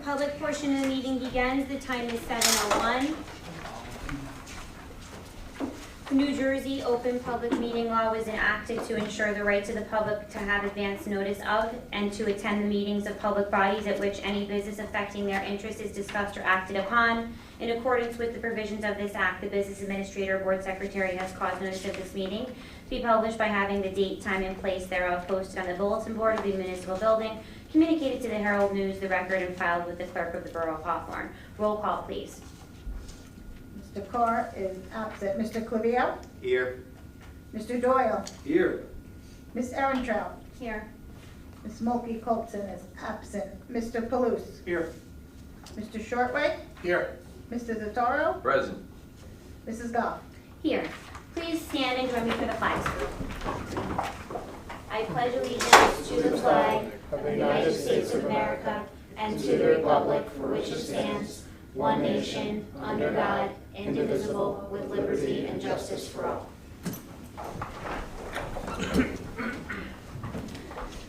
public portion of the meeting begins. The time is 7:01. New Jersey open public meeting law was enacted to ensure the right to the public to have advance notice of and to attend the meetings of public bodies at which any business affecting their interest is discussed or acted upon. In accordance with the provisions of this act, the business administrator or board secretary has caused notice of this meeting to be published by having the date, time, and place thereof posted on the bulletin board of the municipal building, communicated to the Herald News, the Record, and filed with the clerk of the Borough of Hawthorne. Roll call, please. Mr. Carr is absent. Mr. Clivio? Here. Mr. Doyle? Here. Ms. Ehrentraut? Here. Ms. Mulkey Coulson is absent. Mr. Palouse? Here. Mr. Shortway? Here. Mr. Zataro? Present. Mrs. Goff? Here. Please stand and join me for the flag salute. I pledge allegiance to the flag of the United States of America and to the republic for which it stands, one nation, under God, indivisible, with liberty and justice for all.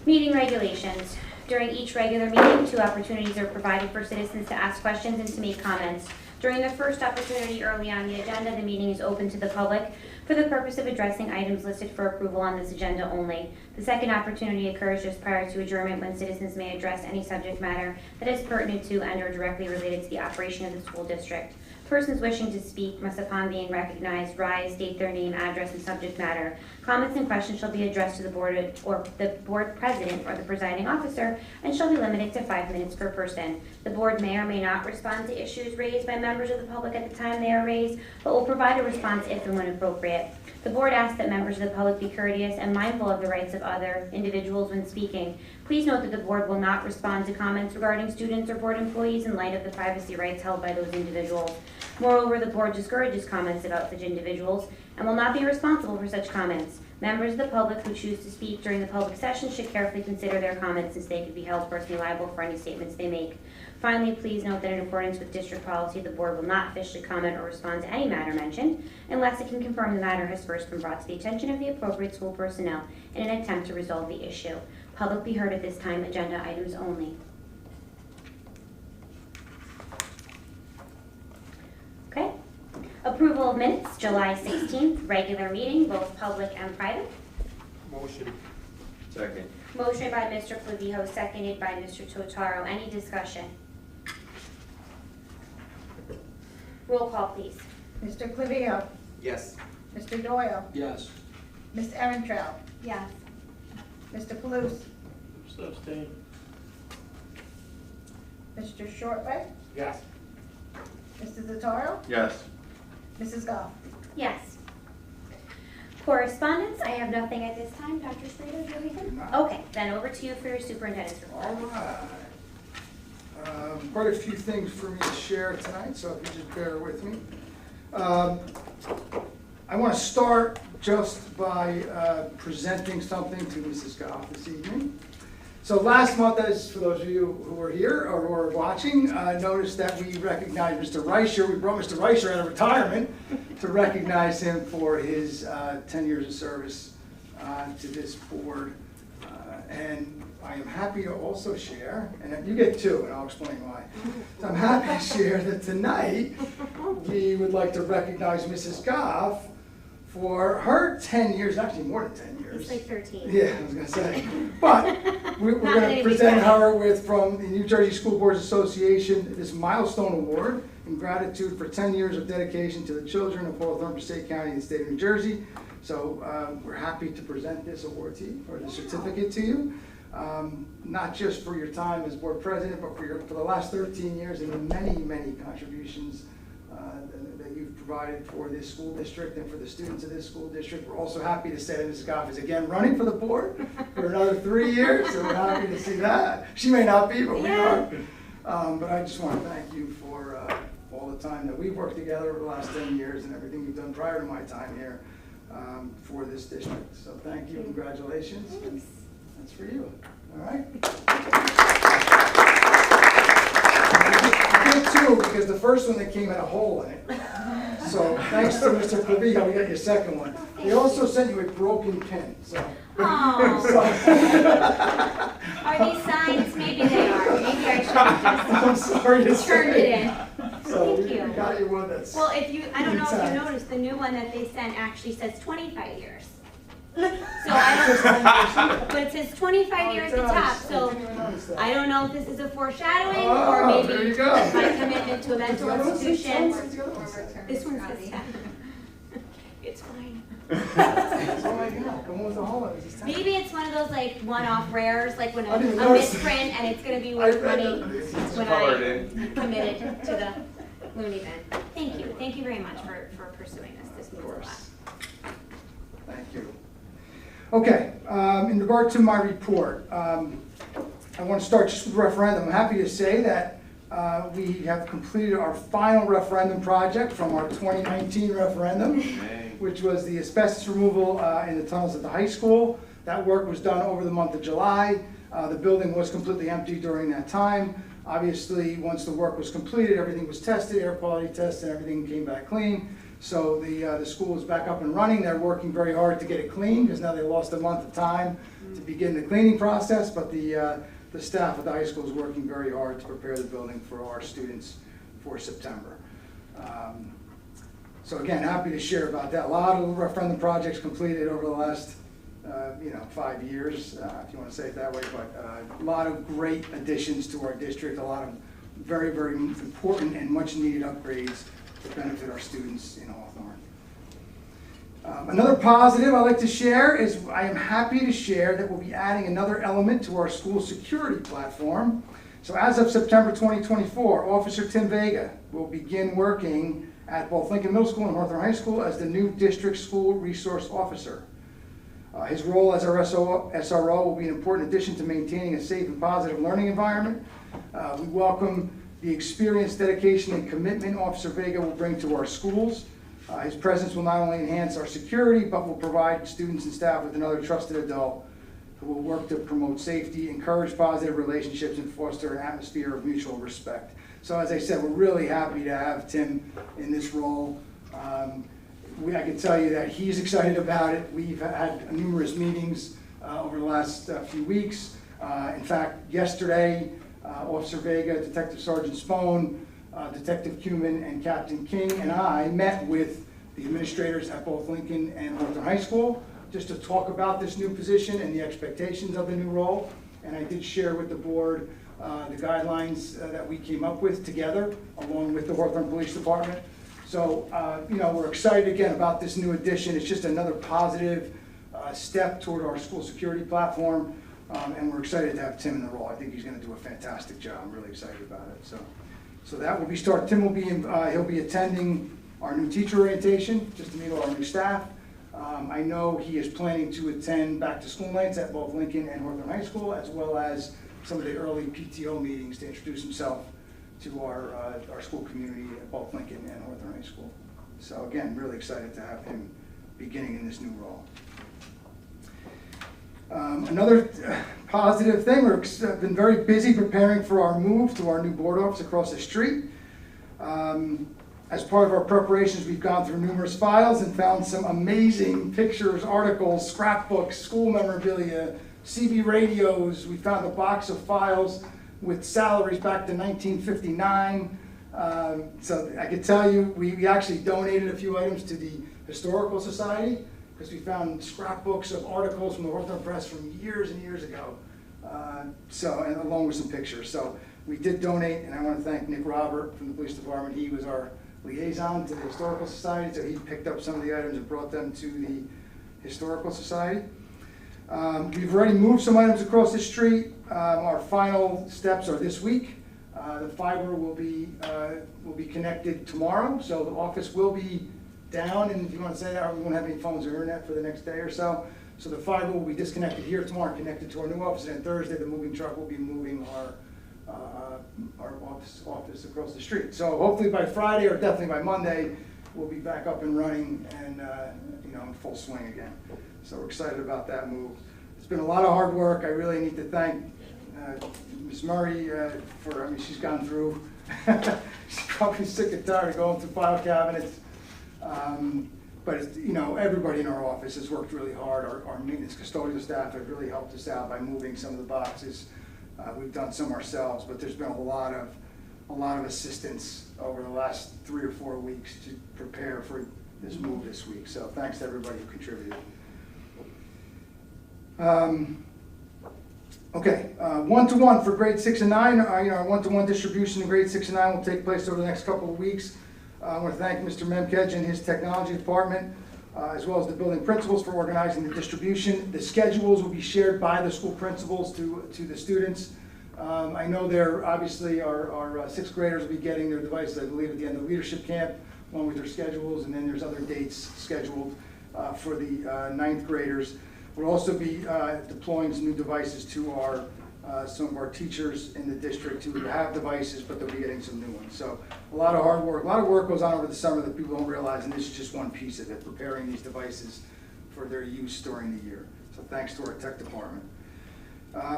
Meeting regulations. During each regular meeting, 2 opportunities are provided for citizens to ask questions and to make comments. During the first opportunity early on the agenda, the meeting is open to the public for the purpose of addressing items listed for approval on this agenda only. The second opportunity occurs just prior to adjournment when citizens may address any subject matter that is pertinent to and or directly related to the operation of the school district. Persons wishing to speak must, upon being recognized, rise, state their name, address, and subject matter. Comments and questions shall be addressed to the board or the board president or the presiding officer and shall be limited to 5 minutes per person. The board may or may not respond to issues raised by members of the public at the time they are raised, but will provide a response if and when appropriate. The board asks that members of the public be courteous and mindful of the rights of other individuals when speaking. Please note that the board will not respond to comments regarding students or board employees in light of the privacy rights held by those individuals. Moreover, the board discourages comments about such individuals and will not be responsible for such comments. Members of the public who choose to speak during the public session should carefully consider their comments, since they could be held personally liable for any statements they make. Finally, please note that in accordance with district policy, the board will not officially comment or respond to any matter mentioned unless it can confirm the matter has first been brought to the attention of the appropriate school personnel in an attempt to resolve the issue. Public be heard at this time, agenda items only. Okay. Approval of minutes, July 16th, regular meeting, both public and private. Motion. Second. Motion by Mr. Clavijo, seconded by Mr. Totaro. Any discussion? Roll call, please. Mr. Clivio? Yes. Mr. Doyle? Yes. Ms. Ehrentraut? Yes. Mr. Palouse? Abstain. Mr. Shortway? Yes. Mr. Zataro? Yes. Mrs. Goff? Yes. Correspondence, I have nothing at this time. Dr. Slater, do you have anything? Okay, then over to you for your superintendent's report. All right. Quite a few things for me to share tonight, so if you just bear with me. I want to start just by presenting something to Mrs. Goff this evening. So last month, as for those of you who were here or who are watching, noticed that we recognized Mr. Reicher. We brought Mr. Reicher out of retirement to recognize him for his 10 years of service to this board. And I am happy to also share, and you get 2, and I'll explain why. So I'm happy to share that tonight we would like to recognize Mrs. Goff for her 10 years, actually more than 10 years. It's like 13. Yeah, I was going to say. But we're Not going to present her with, from the New Jersey School Boards Association, this milestone award in gratitude for 10 years of dedication to the children of Hawthorne, Passaic County, and the state of New Jersey. So we're happy to present this award to you, or the certificate to you. Not just for your time as board president, but for the last 13 years and the many, many contributions that you've provided for this school district and for the students of this school district. We're also happy to say that Mrs. Goff is again running for the board for another 3 years, so we're happy to see that. She may not be, but we are. But I just want to thank you for all the time that we've worked together over the last 10 years and everything you've done prior to my time here for this district. So thank you, congratulations. Thanks. That's for you. All right. I did 2 because the first one that came had a hole in it. So thanks to Mr. Clavijo, we got your second one. They also sent you a broken pen. So Oh. Are these signs? Maybe they are. Maybe I should have I'm sorry to just turned say. it in. So Thank we you. got you one that's. Well, I don't know if intact. you noticed, the new one that they sent actually says 25 years. So I don't, but it says 25 years at the top, so I don't know if this is a foreshadowing or Oh, there maybe you go. my commitment to a mental institution. This This one says 10. It's fine. Oh my God, come on with the holidays. It's time. Maybe it's one of those like one-off rares, like when I didn't a notice. misprint and it's gonna be I worth read money that. when Colored I in. committed to the loony bin. Thank you very much for pursuing this. This means a lot. Thank you. Okay, in regard to my report, I want to start just with referendum. I'm happy to say that we have completed our final referendum project from our 2019 referendum, which was the asbestos removal in the tunnels at the high school. That work was done over the month of July. The building was completely empty during that time. Obviously, once the work was completed, everything was tested, air quality tested, everything came back clean. So the school is back up and running. They're working very hard to get it clean because now they lost a month of time to begin the cleaning process, but the staff at the high school is working very hard to prepare the building for our students for September. So again, happy to share about that. A lot of referendum projects completed over the last 5 years, if you want to say it that way, but a lot of great additions to our district, a lot of very, very important and much needed upgrades to benefit our students in Hawthorne. Another positive I'd like to share is I am happy to share that we'll be adding another element to our school security platform. So as of September 2024, Officer Tim Vega will begin working at both Lincoln Middle School and Hawthorne High School as the new district school resource officer. His role as our SRO will be an important addition to maintaining a safe and positive learning environment. We welcome the experience, dedication, and commitment Officer Vega will bring to our schools. His presence will not only enhance our security, but will provide students and staff with another trusted adult who will work to promote safety, encourage positive relationships, and foster an atmosphere of mutual respect. So as I said, we're really happy to have Tim in this role. I can tell you that he's excited about it. We've had numerous meetings over the last few weeks. In fact, yesterday, Officer Vega, Detective Sergeant Spohn, Detective Cuman, and Captain King and I met with the administrators at both Lincoln and Hawthorne High School just to talk about this new position and the expectations of the new role. And I did share with the board the guidelines that we came up with together, along with the Hawthorne Police Department. So, we're excited again about this new addition. It's just another positive step toward our school security platform, and we're excited to have Tim in the role. I think he's going to do a fantastic job. I'm really excited about it. So that will be started. Tim will be he'll be attending our new teacher orientation just to meet all our new staff. I know he is planning to attend back to school nights at both Lincoln and Hawthorne High School, as well as some of the early PTO meetings to introduce himself to our school community at both Lincoln and Hawthorne High School. So again, really excited to have him beginning in this new role. Another positive thing, we've been very busy preparing for our move to our new board office across the street. As part of our preparations, we've gone through numerous files and found some amazing pictures, articles, scrapbooks, school memorabilia, CB radios. We found a box of files with salaries back to 1959. So I could tell you, we actually donated a few items to the Historical Society because we found scrapbooks of articles from the Hawthorne Press from years and years ago. And along with some pictures. So we did donate, and I want to thank Nick Robert from the police department. He was our liaison to the Historical Society, so he picked up some of the items and brought them to the Historical Society. We've already moved some items across the street. Our final steps are this week. The fiber will be connected tomorrow, so the office will be down, and if you want to say that, we won't have any phones or internet for the next day or so. So the fiber will be disconnected here tomorrow, connected to our new office, and then Thursday the moving truck will be moving our office across the street. So hopefully by Friday, or definitely by Monday, we'll be back up and running and in full swing again. So we're excited about that move. It's been a lot of hard work. I really need to thank Ms. Murray she's gone through. She's probably sick and tired of going through file cabinets. But, everybody in our office has worked really hard. Our maintenance custodial staff have really helped us out by moving some of the boxes. We've done some ourselves, but there's been a lot of assistance over the last 3 or 4 weeks to prepare for this move this week. So thanks to everybody who contributed. Okay, 1-to-1 for grade 6 and 9. Our 1-to-1 distribution in grade 6 and 9 will take place over the next couple of weeks. I want to thank Mr. Memkej and his technology department, as well as the building principals for organizing the distribution. The schedules will be shared by the school principals to the students. I know obviously our 6th graders will be getting their devices, I believe, at the end of leadership camp, along with their schedules, and then there's other dates scheduled for the 9th graders. We'll also be deploying some new devices to some of our teachers in the district who have devices, but they'll be getting some new ones. So a lot of hard work, a lot of work goes on over the summer that people don't realize, and this is just one piece of it, preparing these devices for their use during the year. So thanks to our tech department.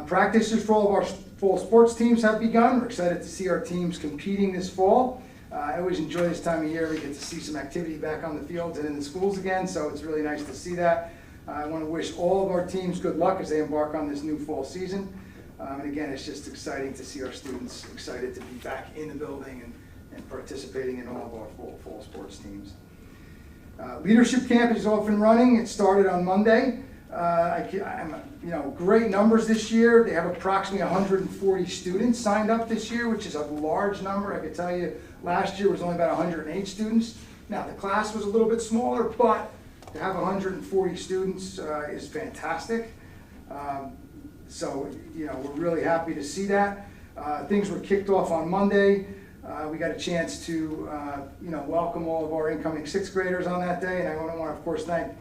Practices for all of our fall sports teams have begun. We're excited to see our teams competing this fall. I always enjoy this time of year. We get to see some activity back on the fields and in the schools again, so it's really nice to see that. I want to wish all of our teams good luck as they embark on this new fall season. And again, it's just exciting to see our students excited to be back in the building and participating in all of our fall sports teams. Leadership camp is off and running. It started on Monday. Great numbers this year. They have approximately 140 students signed up this year, which is a large number. I can tell you last year was only about 108 students. Now the class was a little bit smaller, but to have 140 students is fantastic. So we're really happy to see that. Things were kicked off on Monday. We got a chance to welcome all of our incoming 6th graders on that day, and I want to, of course, thank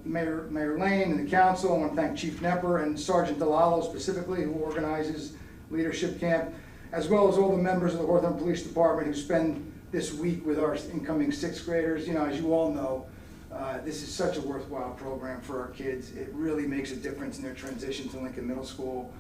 Mayor Lane and the council. I want to thank Chief Nepper and Sergeant DeLallo specifically, who organizes leadership camp, as well as all the members of the Hawthorne Police Department who spend this week with our incoming 6th graders. As you all know, this is such a worthwhile program for our kids. It really makes a difference in their transition to Lincoln Middle School.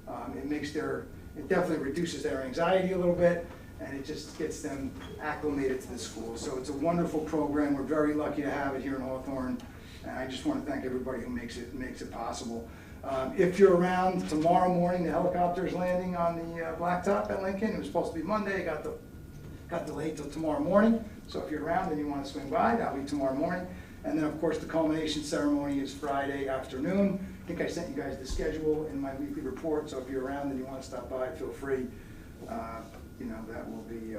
It definitely reduces their anxiety a little bit, and it just gets them acclimated to the school. So it's a wonderful program. We're very lucky to have it here in Hawthorne, and I just want to thank everybody who makes it possible. If you're around tomorrow morning, the helicopter's landing on the blacktop at Lincoln. It was supposed to be Monday. Got delayed till tomorrow morning. So if you're around and you want to swing by, that'll be tomorrow morning. And then, of course, the culmination ceremony is Friday afternoon. I think I sent you guys the schedule in my weekly report, so if you're around and you want to stop by, feel free. That will be,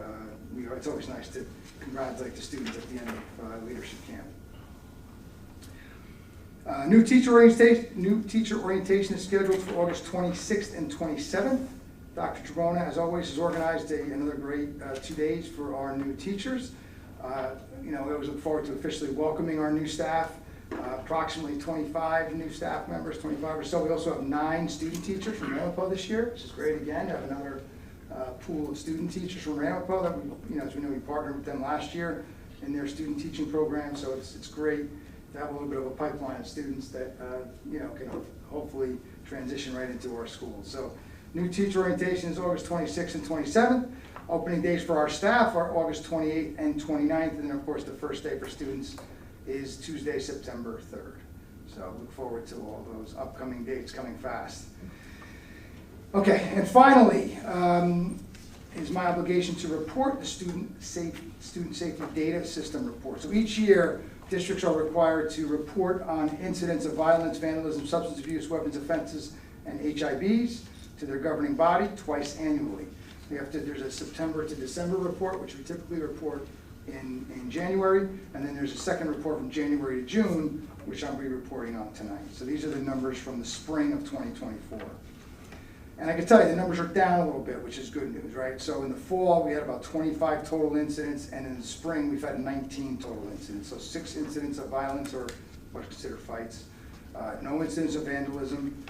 it's always nice to congratulate the students at the end of leadership camp. New teacher orientation is scheduled for August 26th and 27th. Dr. Tribona, as always, has organized another great 2 days for our new teachers. We always look forward to officially welcoming our new staff, approximately 25 new staff members, 25 or so. We also have 9 student teachers from Ramapo this year, which is great again. To have another pool of student teachers from Ramapo that as we know, we partnered with them last year in their student teaching program. So it's great to have a little bit of a pipeline of students that can hopefully transition right into our schools. So new teacher orientation is August 26th and 27th. Opening days for our staff are August 28th and 29th, and then of course the first day for students is Tuesday, September 3rd. So look forward to all those upcoming dates coming fast. Okay, and finally, is my obligation to report the student safety data system report. So each year, districts are required to report on incidents of violence, vandalism, substance abuse, weapons offenses, and HIVs to their governing body twice annually. There's a September to December report, which we typically report in January, and then there's a second report from January to June, which I'll be reporting on tonight. So these are the numbers from the spring of 2024. And I can tell you the numbers are down a little bit, which is good news, right? So in the fall, we had about 25 total incidents, and in the spring, we've had 19 total incidents. So 6 incidents of violence, or what's considered fights, no incidents of vandalism,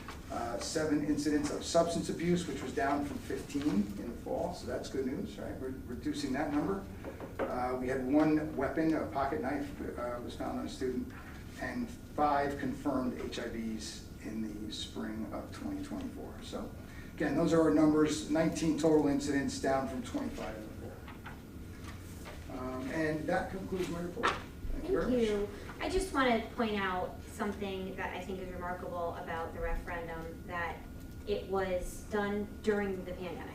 7 incidents of substance abuse, which was down from 15 in the fall, so that's good news, right? We're reducing that number. We had 1 weapon, a pocket knife, was found on a student, and 5 confirmed HIVs in the spring of 2024. So again, those are our numbers, 19 total incidents, down from 25 in the fall. And that concludes my report. you very much. you. I just want to point out something that I think is remarkable about the referendum, that it was done during the pandemic.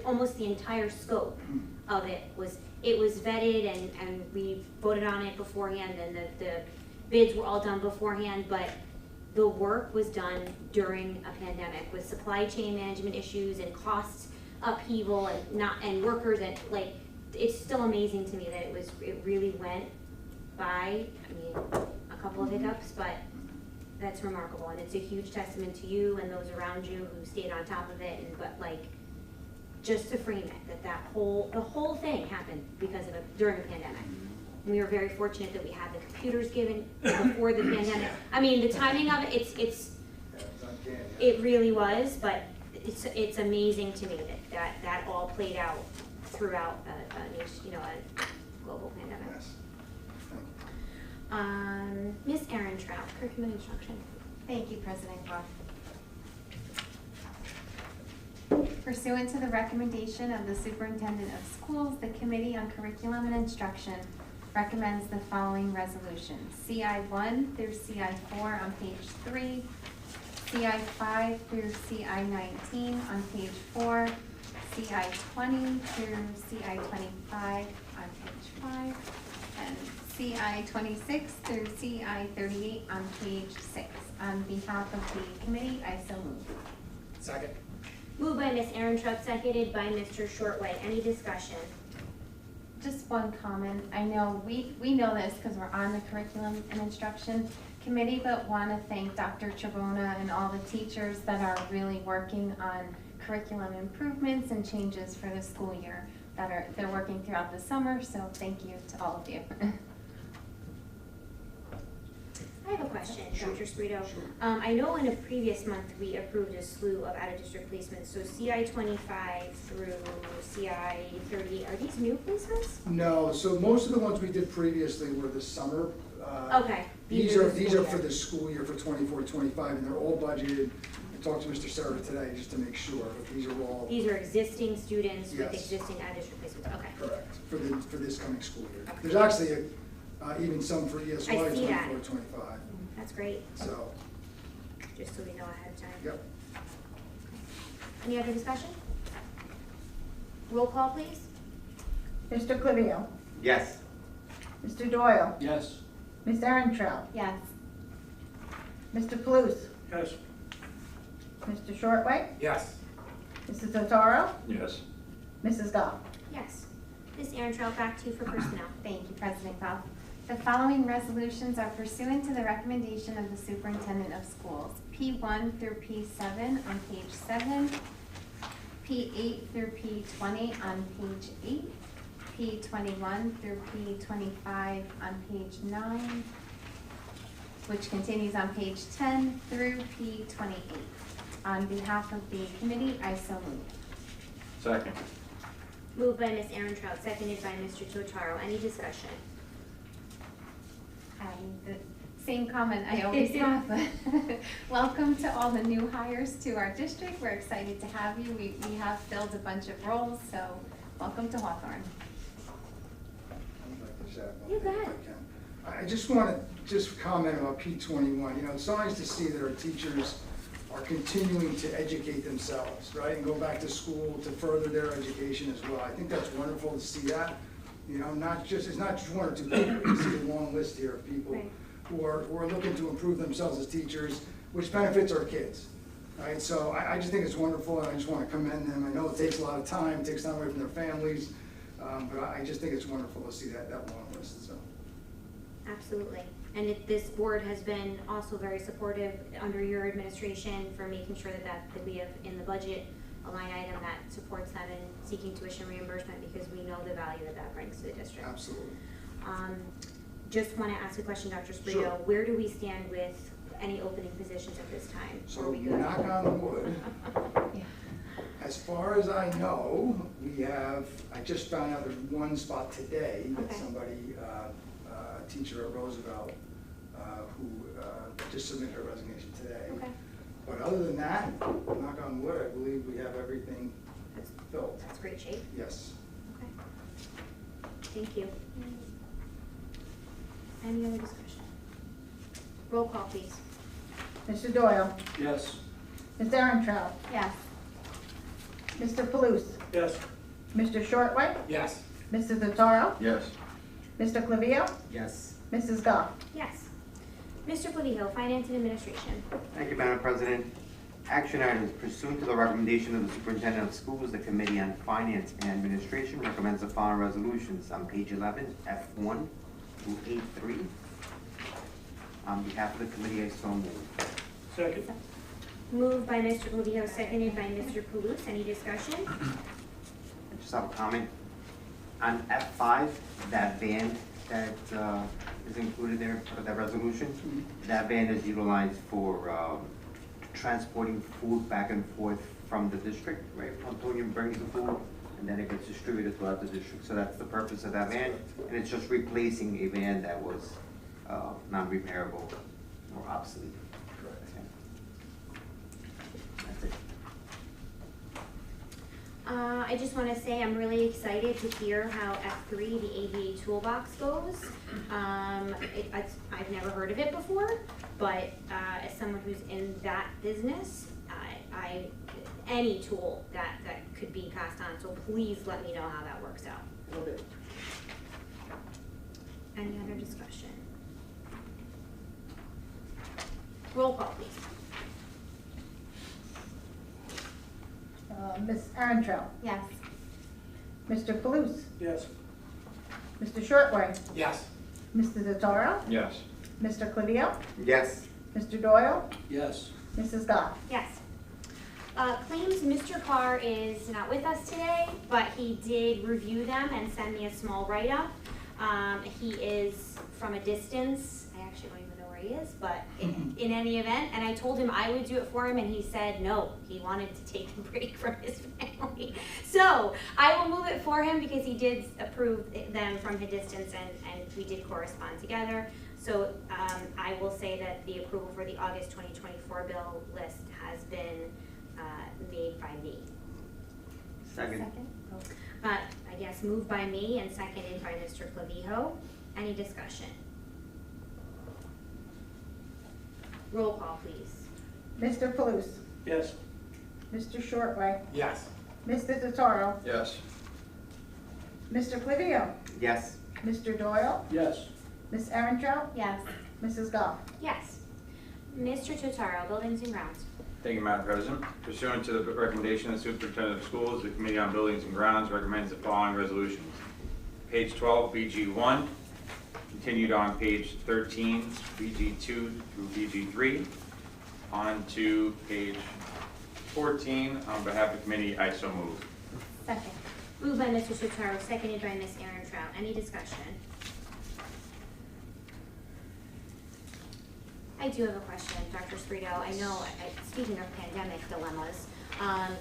Almost the entire scope of it was vetted and we voted on it beforehand, and the bids were all done beforehand, but the work was done during a pandemic with supply chain management issues and cost upheaval and workers, and like, it's still amazing to me that it really went by. I mean, a couple of hiccups, but that's remarkable, and it's a huge testament to you and those around you who stayed on top of it. And but like, just to frame it, the whole thing happened because of during a pandemic. And we were very fortunate that we had the computers given before the pandemic. I mean, the timing of it, it really was, but it's amazing to me that all played out throughout a global pandemic. Yes. Ms. Erin Trout, curriculum instruction. Thank you, President Goff. Pursuant to the recommendation of the Superintendent of Schools, the Committee on Curriculum and Instruction recommends the following resolutions: CI 1 through CI 4 on page 3, CI 5 through CI 19 on page 4, CI 20 through CI 25 on page 5, and CI 26 through CI 38 on page 6. On behalf of the committee, I so move. Second. Moved by Ms. Erin Trout, seconded by Mr. Shortway. Any discussion? Just one comment. I know we know this because we're on the Curriculum and Instruction Committee, but want to thank Dr. Chervona and all the teachers that are really working on curriculum improvements and changes for the school year. They're working throughout the summer, so thank you to all of you. I have a question, Dr. Sprito. I know in a previous month we approved a slew of out-of-district placements, so CI 25 through CI 38, are these new placements? No, so most of the ones we did previously were the summer. Okay. These are for the school year for 24-25, and they're all budgeted. I talked to Mr. Serra today just to make sure, but these are all. These are existing students with Yes. existing out-of-district placements, okay. Correct, for this coming school year. Okay. There's actually even some for ESY I see that. 24-25, That's great, so, just so we know ahead of time. yep. Any other discussion? Roll call, please. Mr. Clivio, Yes. Mr. Doyle, Yes. Ms. Erentraut, Yes. Mr. Palouse, Yes. Mr. Shortway, Yes. Mrs. Totaro, Yes. Mrs. Goff. Yes. Ms. Erin Trout, back to you for personnel. Thank you, President Goff. The following resolutions are pursuant to the recommendation of the Superintendent of Schools. P1 through P7 on page 7, P8 through P20 on page 8, P21 through P25 on page 9, which continues on page 10 through P28. On behalf of the committee, I so move. Second. Moved by Ms. Erin Trout, seconded by Mr. Totaro. Any discussion? The same comment I always have, but welcome to all the new hires to our district. We're excited to have you. We have filled a bunch of roles, so welcome to Hawthorne. I'd like to chat about You that if bet. I can. I just want to comment about P21. You know, it's so nice to see that our teachers are continuing to educate themselves, right? And go back to school to further their education as well. I think that's wonderful to see that. You know, it's not just one or two people. You see a long list here of people Right. who are looking to improve themselves as teachers, which benefits our kids, right? So I just think it's wonderful, and I just want to commend them. I know it takes a lot of time, it takes time away from their families, but I just think it's wonderful to see that long list, so. Absolutely. And this board has been also very supportive under your administration for making sure that we have in the budget a line item that supports them in seeking tuition reimbursement, because we know the value that brings to the district. Absolutely. Just want to ask a question, Dr. Sprito. Sure. Where do we stand with any opening positions at this time? Are So we good? knock on wood, Yeah. as far as I know, I just found out there's one spot today that Okay. somebody, a teacher at Roosevelt, who just submitted her resignation today. Okay. But other than that, knock on wood, I believe we have everything That's, filled. that's great shape. Yes. Okay. Thank you. Any other discussion? Roll call, please. Mr. Doyle, Yes. Ms. Erentraut, Yes. Mr. Paluso, Yes. Mr. Shortway, Yes. Mr. Notaro, Yes. Mr. Clivio, Yes. Mrs. Goff. Yes. Mr. Clavijo, Finance and Administration. Thank you, Madam President. Action items pursuant to the recommendation of the Superintendent of Schools, the Committee on Finance and Administration recommends the following resolutions on page 11, F1 through A3. On behalf of the committee, I so move. Second. Moved by Mr. Clavijo, seconded by Mr. Paluso. Any discussion? I just have a comment. On F5, that van that is included there for that resolution, that van is utilized for transporting food back and forth from the district, right? Antonio brings the food, and then it gets distributed throughout the district. So that's the purpose of that van, and it's just replacing a van that was non-repairable or obsolete. That's it. I just want to say I'm really excited to hear how F3, the ADA toolbox, goes. I've never heard of it before, but as someone who's in that business, any tool that could be passed on, so please let me know how that works out. Any other discussion? Roll call, please. Ms. Erentraut, Yes. Mr. Paluso, Yes. Mr. Shortway, Yes. Mr. Notaro, Yes. Mr. Clivio, Yes. Mr. Doyle, Yes. Mrs. Goff. Yes. Claims, Mr. Carr is not with us today, but he did review them and send me a small write-up. He is from a distance, I actually don't even know where he is, but in any event, and I told him I would do it for him, and he said no, he wanted to take a break from his family. So, I will move it for him because he did approve them from a distance, and we did correspond together. So, I will say that the approval for the August 2024 bill list has been made by me. Second. I guess moved by me and seconded by Mr. Clavijo. Any discussion? Roll call, please. Mr. Paluso, Yes. Mr. Shortway, Yes. Mr. Notaro, Yes. Mr. Clivio, Yes. Mr. Doyle, Yes. Ms. Erentraut, Yes. Mrs. Goff. Yes. Mr. Totaro, Buildings and Grounds. Thank you, Madam President. Pursuant to the recommendation of the Superintendent of Schools, the Committee on Buildings and Grounds recommends the following resolutions. Page 12, BG1, continued on page 13, BG2 through BG3. On to page 14, on behalf of the committee, I so move. Second. Moved by Mr. Totaro, seconded by Ms. Erentraut. Any discussion? I do have a question, Dr. Sprito. I know, speaking of pandemic dilemmas,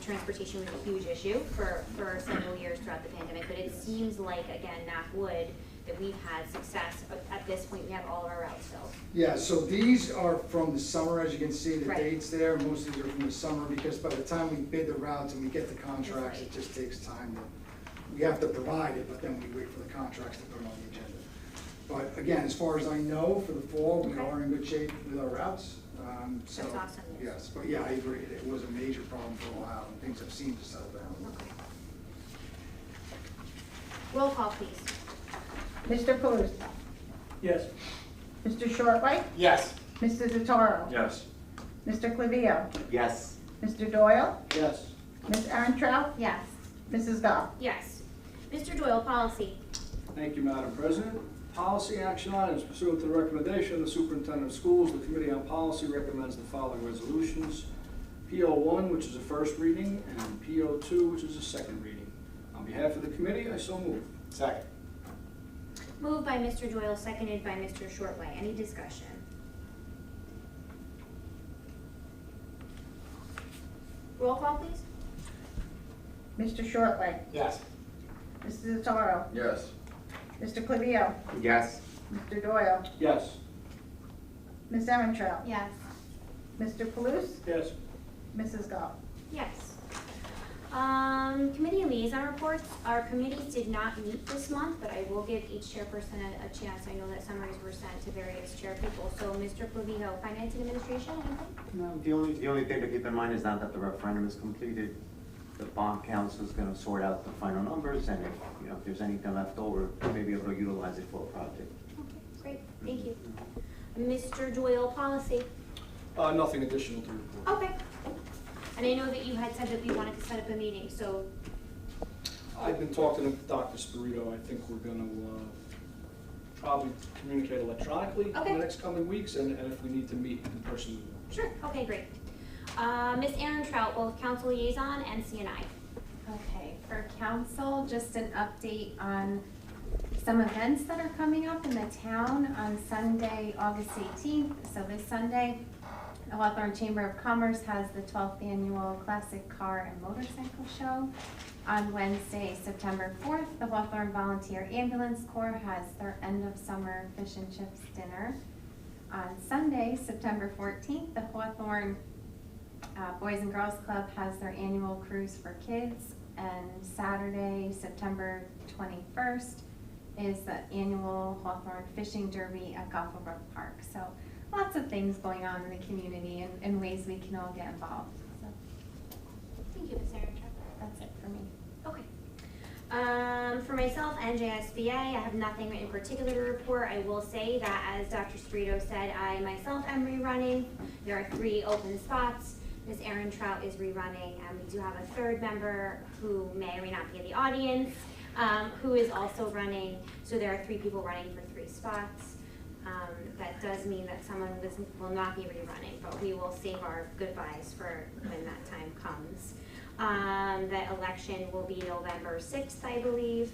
transportation was a huge issue for several years throughout the pandemic, but it seems like, again, knock wood, that we've had success. At this point, we have all of our routes filled. Yeah, so these are from the summer, as you can see, the Right. dates there, most of these are from the summer, because by the time we bid the routes and we get the contracts, it just takes time. We have to provide it, but then we wait for the contracts to put it on the agenda. But again, as far as I know, for the fall, we Okay. are in good shape with our routes. So, That's awesome news. yes, but yeah, I agree, it was a major problem for a while, and things have seemed to settle down. Okay. Roll call, please. Mr. Paluso, Yes. Mr. Shortway, Yes. Mr. Notaro, Yes. Mr. Clivio, Yes. Mr. Doyle, Yes. Ms. Erentraut, Yes. Mrs. Goff. Yes. Mr. Doyle, policy. Thank you, Madam President. Policy action items pursuant to the recommendation of the Superintendent of Schools, the Committee on Policy recommends the following resolutions. PO1, which is a first reading, and PO2, which is a second reading. On behalf of the committee, I so move. Second. Moved by Mr. Doyle, seconded by Mr. Shortway. Any discussion? Roll call, please. Mr. Shortway, Yes. Mr. Notaro, Yes. Mr. Clivio, Yes. Mr. Doyle, Yes. Ms. Erentraut, Yes. Mr. Paluso, Yes. Mrs. Goff. Yes. Committee and liaison reports. Our committees did not meet this month, but I will give each chairperson a chance. I know that summaries were sent to various chair people. So Mr. Clavijo, Finance and Administration, anything? No, the only thing to keep in mind is now that the referendum is completed, the bond council is gonna sort out the final numbers, and if there's anything left over, we may be able to utilize it for a project. Okay, great, thank you. Mr. Doyle, Policy. Nothing additional to report. Okay. And I know that you had said that we wanted to set up a meeting, so, I've been talking to Dr. Spirito. I think we're gonna probably communicate electronically in Okay. the next coming weeks, and if we need to meet in person, we will. sure, okay, great. Ms. Aaron Trout, both Council Liaison and CNI. Okay, for council, just an update on some events that are coming up in the town on Sunday, August 18th. So this Sunday, the Hawthorne Chamber of Commerce has the 12th annual Classic Car and Motorcycle Show. On Wednesday, September 4th, the Hawthorne Volunteer Ambulance Corps has their end of summer fish and chips dinner. On Sunday, September 14th, the Hawthorne Boys and Girls Club has their annual cruise for kids. And Saturday, September 21st, is the annual Hawthorne Fishing Derby at Gophelbrook Park. So lots of things going on in the community and ways we can all get involved. So Thank you, Ms. Aaron Trout. that's it for me. Okay. For myself and JSBA, I have nothing in particular to report. I will say that, as Dr. Spirito said, I myself am rerunning. There are 3 open spots. Ms. Aaron Trout is rerunning, and we do have a third member who may or may not be in the audience, who is also running. So there are 3 people running for 3 spots. That does mean that someone will not be rerunning, but we will save our goodbyes for when that time comes. That election will be November 6th, I believe.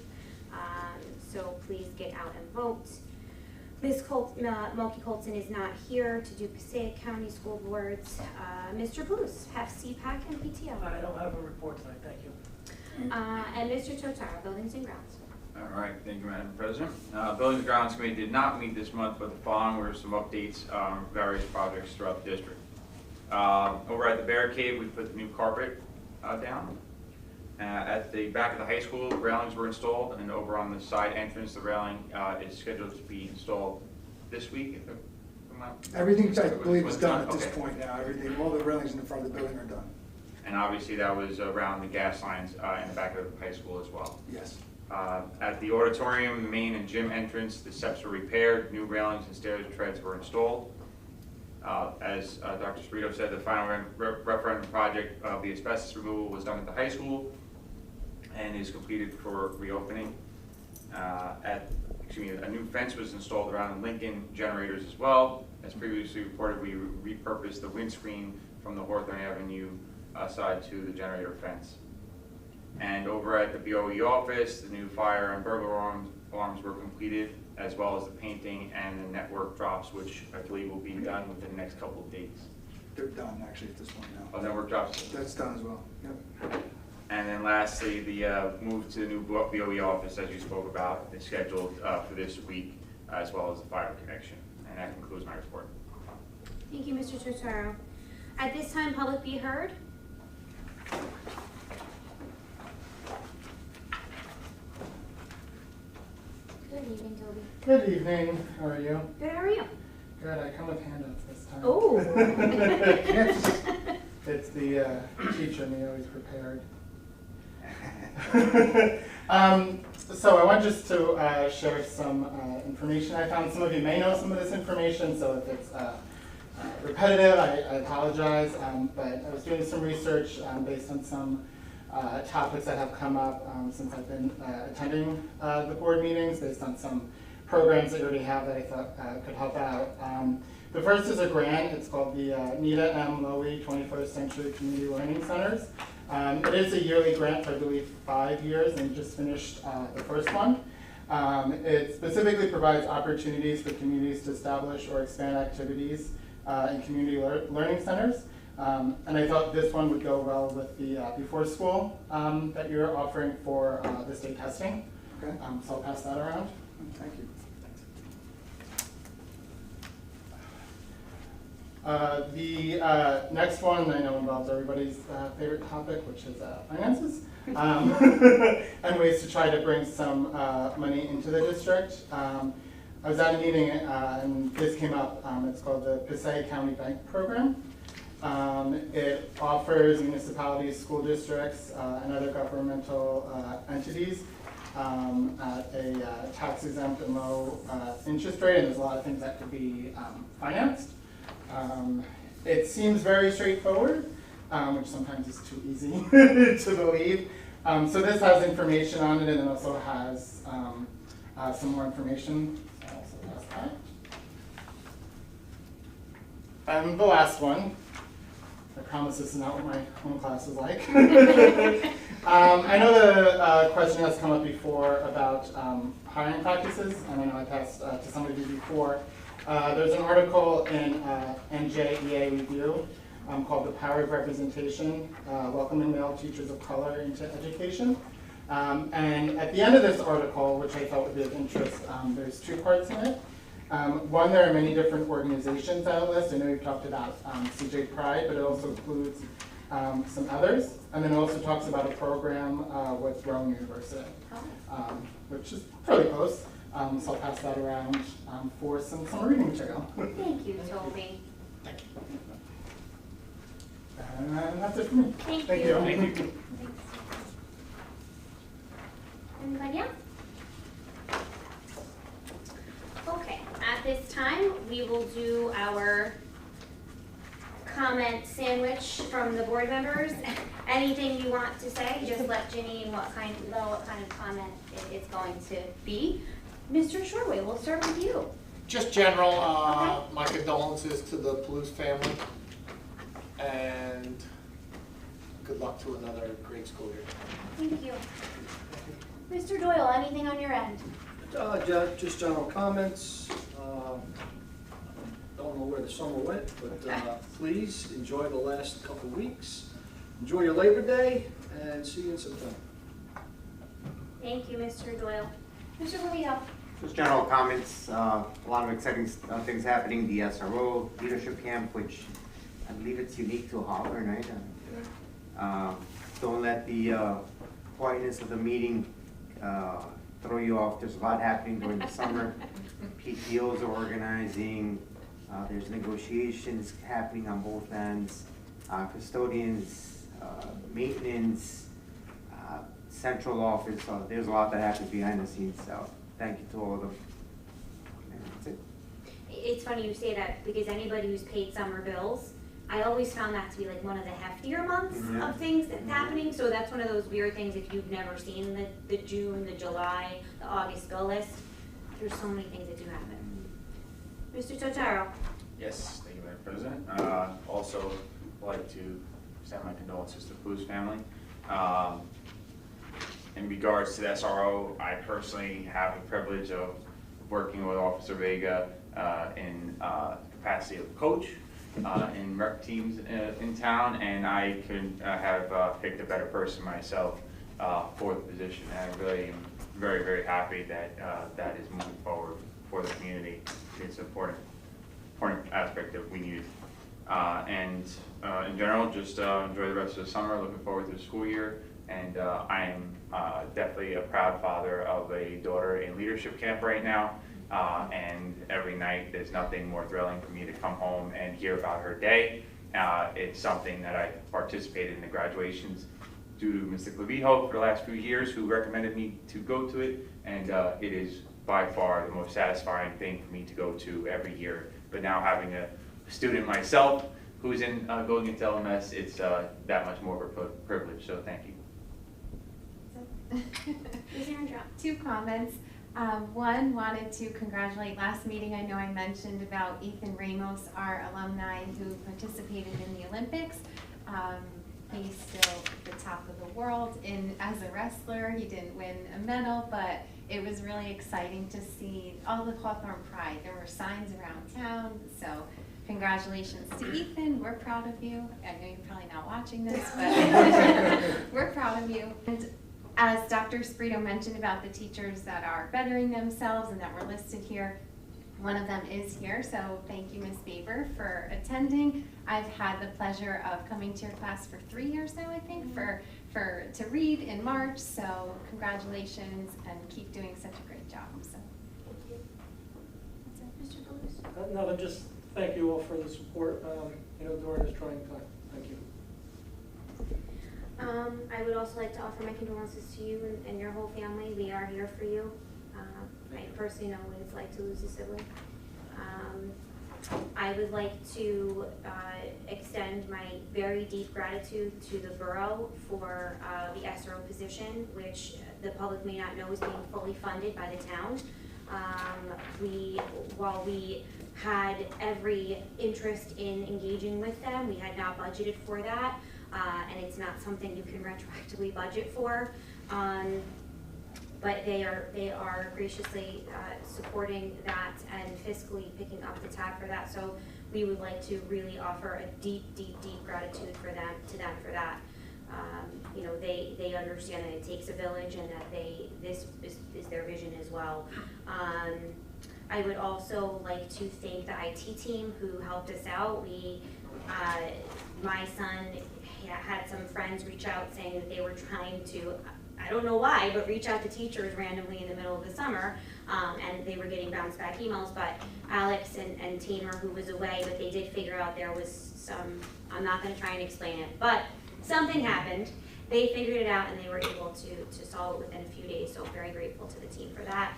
So please get out and vote. Ms. Mulkey Colton is not here to do Passaic County School Boards. Mr. Booth, have CPAC and PTO. I don't have a report tonight, thank you. And Mr. Totaro, Buildings and Grounds. All right, thank you, Madam President. Buildings and Grounds Committee did not meet this month, but the following were some updates on various projects throughout the district. Over at the Bear Cave, we put the new carpet down. At the back of the high school, railings were installed, and over on the side entrance, the railing is scheduled to be installed this week. Everything, I believe, is done at this Okay. point now. Everything, all the railings in the front of the building are done. And obviously, that was around the gas lines in the back of the high school as well. Yes. At the auditorium, the main and gym entrance, the steps were repaired, new railings and stairs treads were installed. As Dr. Spirito said, the final referendum project of the asbestos removal was done at the high school and is completed for reopening. A new fence was installed around Lincoln generators as well. As previously reported, we repurposed the windscreen from the Hawthorne Avenue side to the generator fence. And over at the BOE office, the new fire and burglar alarms were completed, as well as the painting and the network drops, which I believe will be done within the next couple of days. They're done, actually, at this point now. Oh, network drops? That's done as well. Yep. And then lastly, the move to the new BOE office, as you spoke about, is scheduled for this week, as well as the fire connection. And that concludes my report. Thank you, Mr. Totaro. At this time, public be heard. Good evening, Toby. Good evening, how are you? Good, how are you? Good, I come with handouts this time. Oh. It's the teacher in me, always prepared. So I want just to share some information I found. Some of you may know some of this information, so if it's repetitive, I apologize. But I was doing some research based on some topics that have come up since I've been attending the board meetings, based on some programs that you already have that I thought could help out. The first is a grant. It's called the Nita M. Lowy 21st Century Community Learning Centers. It is a yearly grant for, I believe, 5 years, and just finished the first one. It specifically provides opportunities for communities to establish or expand activities in community learning centers. And I thought this one would go well with the before school that you're offering for the state testing. Okay. So I'll pass that around. Thank you. The next one I know involves everybody's favorite topic, which is finances, and ways to try to bring some money into the district. I was at a meeting and this came up. It's called the Passaic County Bank Program. It offers municipalities, school districts, and other governmental entities at a tax-exempt and low interest rate, and there's a lot of things that could be financed. It seems very straightforward, which sometimes is too easy to believe. So this has information on it, and it also has some more information. So I'll also pass that. And the last one. I promise this is not what my home class is like. I know the question has come up before about hiring practices, and I know I passed to some of you before. There's an article in NJEA Review called The Power of Representation, Welcoming Male Teachers of Color into Education. And at the end of this article, which I thought would be of interest, there's two parts in it. One, there are many different organizations on the list. I know you've talked about CJ Pride, but it also includes some others. And then it also talks about a program with Rowan University, which is fairly close. So I'll pass that around for some summer reading material. Thank you, Toby. And that's it for me. Thank Thank you. you. Thank you. Anybody else? Okay, at this time, we will do our comment sandwich from the board members. Anything you want to say, just let Janine know what kind of comment it's going to be. Mr. Shorway, we'll start with you. Just general, Okay. my condolences to the Palouse family, and good luck to another great school year. Thank you. Mr. Doyle, anything on your end? Just general comments. Don't know where the summer went, but please enjoy the last couple weeks. Enjoy your Labor Day, and see you in September. Thank you, Mr. Doyle. Mr. Levito? Just general comments, a lot of exciting things happening, the SRO leadership camp, which I believe it's unique to Hawthorne, right? Don't let the quietness of the meeting throw you off. There's a lot happening during the summer. PTOs are organizing, there's negotiations happening on both ends, custodians, maintenance, central office, so there's a lot that happens behind the scenes, so thank you to all of them. And that's it. It's funny you say that because anybody who's paid summer bills, I always found that to be like one of the heftier months of things that's happening. So that's one of those weird things if you've never seen the June, the July, the August bill list. There's so many things that do happen. Mr. Totaro. Yes, thank you, Madam President. Also, I'd like to extend my condolences to the Palouse family. In regards to the SRO, I personally have the privilege of working with Officer Vega in capacity of coach in rec teams in town, and I couldn't have picked a better person myself for the position. And I really am very, very happy that that is moving forward for the community. It's an important aspect that we need. And in general, just enjoy the rest of the summer, looking forward to the school year. And I am definitely a proud father of a daughter in leadership camp right now. And every night there's nothing more thrilling for me to come home and hear about her day. It's something that I participated in the graduations due to Mr. Clavijo for the last few years, who recommended me to go to it. And it is by far the most satisfying thing for me to go to every year. But now having a student myself who's in going into LMS, it's that much more of a privilege. So thank you. Two comments. One, wanted to congratulate last meeting. I know I mentioned about Ethan Ramos, our alumni who participated in the Olympics. He's still at the top of the world as a wrestler. He didn't win a medal, but it was really exciting to see all the Hawthorne pride. There were signs around town, so congratulations to Ethan. We're proud of you. I know you're probably not watching this, but we're proud of you. And as Dr. Sprito mentioned about the teachers that are bettering themselves and that were listed here, One of them is here, so thank you, Ms. Baber, for attending. I've had the pleasure of coming to your class for 3 years now, I think, to read in March, so congratulations and keep doing such a great job, so. That's it, Mr. Deleuze. Nothing, just thank you all for the support, during this trying time. Thank you. I would also like to offer my condolences to you and your whole family. We are here for you. I personally know what it's like to lose a sibling. I would like to extend my very deep gratitude to the borough for the SRO position, which the public may not know is being fully funded by the town. While we had every interest in engaging with them, we had not budgeted for that, and it's not something you can retroactively budget for. But they are graciously supporting that and fiscally picking up the tab for that. So we would like to really offer a deep gratitude to them for that. They understand that it takes a village and that this is their vision as well. I would also like to thank the IT team who helped us out. My son had some friends reach out saying that they were trying to, I don't know why, but reach out to teachers randomly in the middle of the summer, and they were getting bounce back emails, but Alex and Tamer, who was away, but they did figure out there was some, I'm not gonna try and explain it, but something happened. They figured it out and they were able to solve it within a few days, so very grateful to the team for that.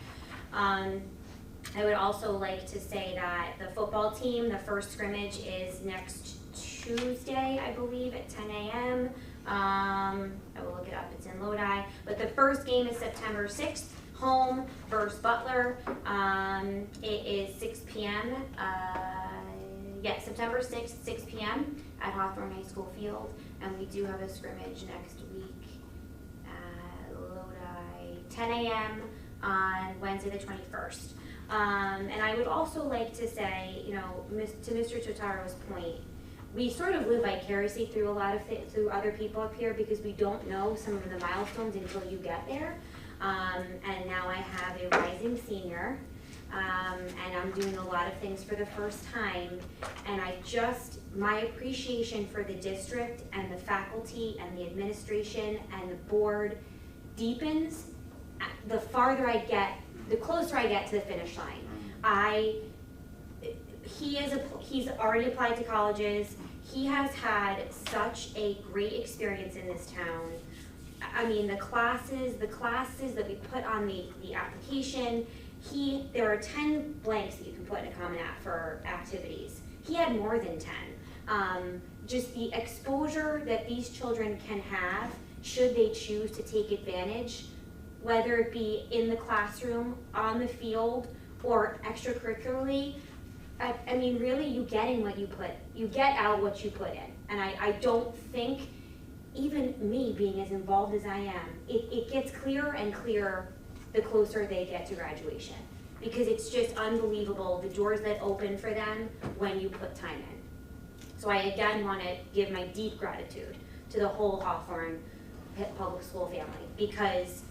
I would also like to say that the football team, the first scrimmage is next Tuesday, I believe, at 10 a.m. I will look it up, it's in Lodi. But the first game is September 6th, home versus Butler. It is 6 p.m. September 6th, 6 p.m. at Hawthorne High School Field. And we do have a scrimmage next week at Lodi, 10 a.m. on Wednesday the 21st. And I would also like to say, to Mr. Totaro's point, we sort of live vicariously through a lot of through other people up here because we don't know some of the milestones until you get there. And now I have a rising senior, and I'm doing a lot of things for the first time. And my appreciation for the district and the faculty and the administration and the board deepens the farther I get, the closer I get to the finish line. He's already applied to colleges. He has had such a great experience in this town. I mean, the classes that we put on the application, there are 10 blanks that you can put in a Common App for activities. He had more than 10. Just the exposure that these children can have, should they choose to take advantage, whether it be in the classroom, on the field, or extracurricularly. I mean, really, you get out what you put in. And I don't think, even me being as involved as I am, it gets clearer and clearer the closer they get to graduation. Because it's just unbelievable, the doors that open for them when you put time in. So I again want to give my deep gratitude to the whole Hawthorne Public School family, because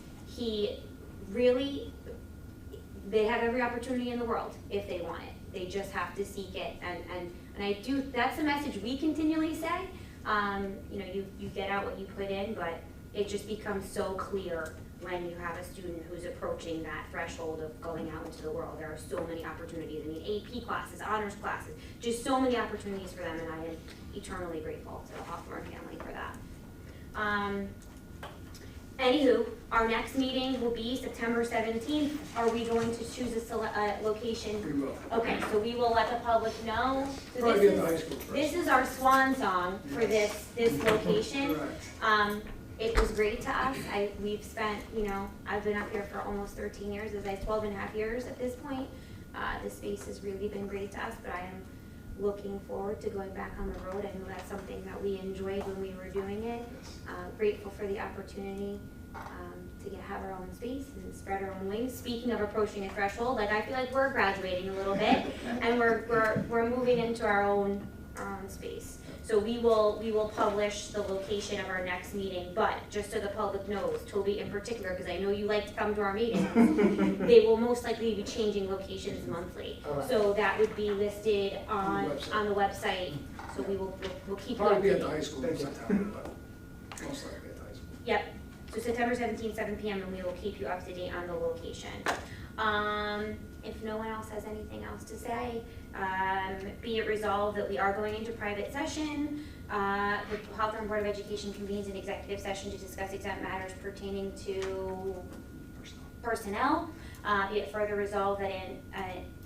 they have every opportunity in the world if they want it. They just have to seek it, and that's a message we continually say. You get out what you put in, but it just becomes so clear when you have a student who's approaching that threshold of going out into the world. There are so many opportunities. I mean, AP classes, honors classes, just so many opportunities for them, and I am eternally grateful to the Hawthorne family for that. Anywho, our next meeting will be September 17th. Are we going to choose a location? We will. Okay, so we will let the public know. So Probably get the high school first. this is our swan song for this location. Correct. It was great to us. We've spent, I've been up here for almost 13 years, 12 and a half years at this point. The space has really been great to us, but I am looking forward to going back on the road. I know that's something that we enjoyed when we were doing it. Grateful for the opportunity to have our own space and spread our own wings. Speaking of approaching a threshold, I feel like we're graduating a little bit, and we're moving into our own space. So we will publish the location of our next meeting, but just so the public knows, Toby in particular, because I know you like to come to our meetings, they will most likely be changing locations monthly. All right. So that would be listed On the on, website. on the website, so we'll keep you Probably be at updated. the high school in September, but most likely at the high school. Yep, so September 17th, 7 PM, and we will keep you up to date on the location. If no one else has anything else to say, be it resolved that we are going into private session. The Hawthorne Board of Education convenes an executive session to discuss exempt matters pertaining to personnel. Be it further resolved that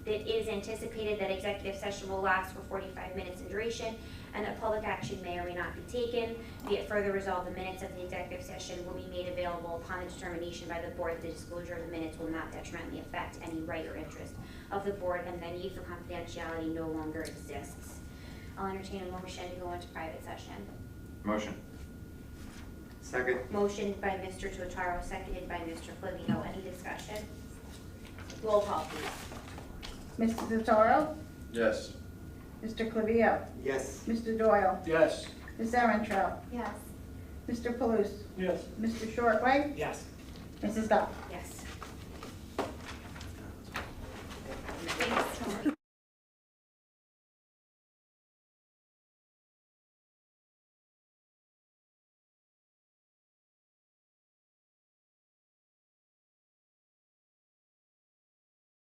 it is anticipated that executive session will last for 45 minutes in duration, and that public action may or may not be taken. Be it further resolved, the minutes of the executive session will be made available upon the determination by the board. The disclosure of the minutes will not detrimentally affect any right or interest of the board, and the need for confidentiality no longer exists. I'll entertain a motion to go into private session. Motion. Second. Motion by Mr. Totaro, seconded by Mr. Flavino. Any discussion? Roll call, please. Mr. Totaro? Yes. Mr. Clivio? Yes. Mr. Doyle? Yes. Ms. Erentraut? Yes. Mr. Palouse? Yes. Mr. Shortway? Yes. Mrs. Duff? Yes.